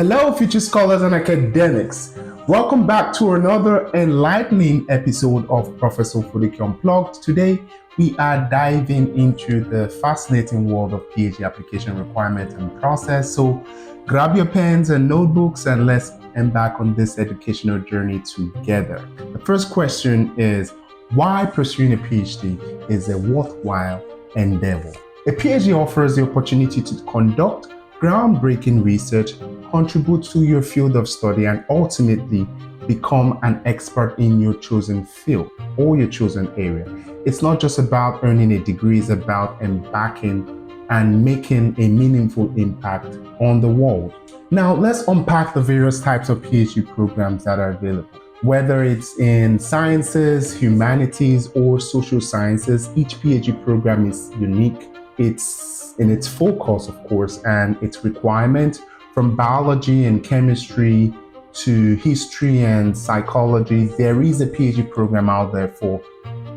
Hello, future scholars and academics. Welcome back to another enlightening episode of Professor Fudike Unplugged. Today, we are diving into the fascinating world of Ph.D. application requirement and process. So grab your pens and notebooks and let's embark on this educational journey together. The first question is, why pursuing a Ph.D. is a worthwhile endeavor? A Ph.D. offers the opportunity to conduct groundbreaking research, contribute to your field of study, and ultimately become an expert in your chosen field or your chosen area. It's not just about earning a degree, it's about embarking and making a meaningful impact on the world. Now, let's unpack the various types of PhD programs that are available. Whether it's in sciences, humanities, or social sciences, each PhD program is unique. It's in its focus, of course, and its requirement, from biology and chemistry to history and psychology. There is a PhD program out there for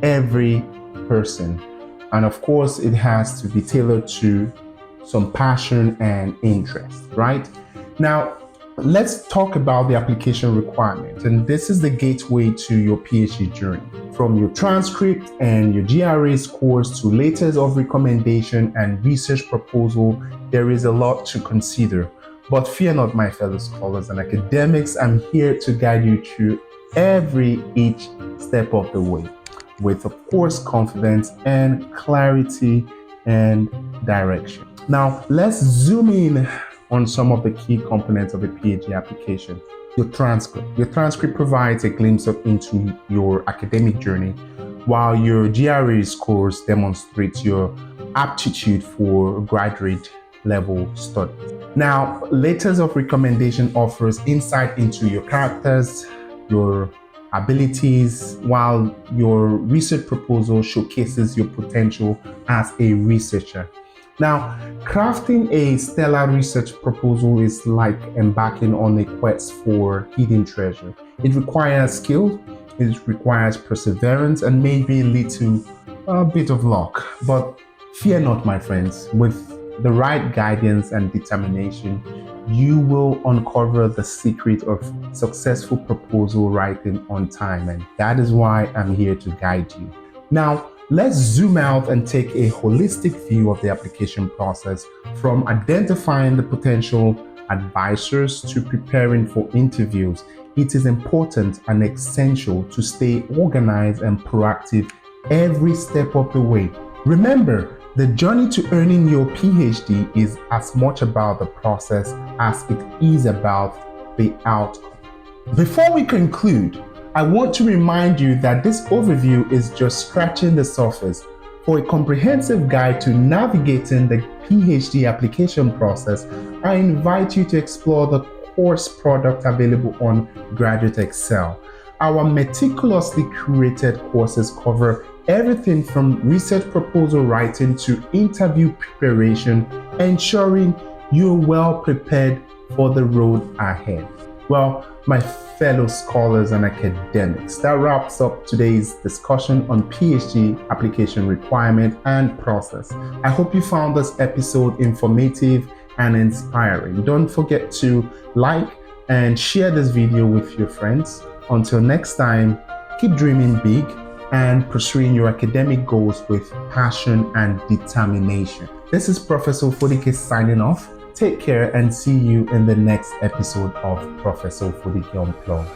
every person. And of course, it has to be tailored to some passion and interest, right? Now, let's talk about the application requirement. And this is the gateway to your PhD journey. From your transcript and your GRE scores to letters of recommendation and research proposal, there is a lot to consider. But fear not, my fellow scholars and academics, I'm here to guide you through each step of the way with, of course, confidence and clarity and direction. Now, let's zoom in on some of the key components of a PhD application. Your transcript. Your transcript provides a glimpse into your academic journey, while your GRE scores demonstrate your aptitude for graduate level studies. Now, letters of recommendation offers insight into your characters, your abilities, while your research proposal showcases your potential as a researcher. Now, crafting a stellar research proposal is like embarking on a quest for hidden treasure. It requires skill, it requires perseverance, and maybe a bit of luck. But fear not, my friends, with the right guidance and determination, you will uncover the secret of successful proposal writing on time. And that is why I'm here to guide you. Now, let's zoom out and take a holistic view of the application process, from identifying the potential advisors to preparing for interviews. It is important and essential to stay organized and proactive every step of the way. Remember, the journey to earning your PhD is as much about the process as it is about the outcome. Before we conclude, I want to remind you that this overview is just scratching the surface. For a comprehensive guide to navigating the PhD application process, I invite you to explore the course product available on Graduate Excel. Our meticulously curated courses cover everything from research proposal writing to interview preparation, ensuring you're well prepared for the road ahead. Well, my fellow scholars and academics, that wraps up today's discussion on PhD application requirement and process. I hope you found this episode informative and inspiring. Don't forget to like and share this video with your friends. Until next time, keep dreaming big and pursuing your academic goals with passion and determination. This is Professor Fudike signing off. Take care and see you in the next episode of Professor Fudike Unplugged.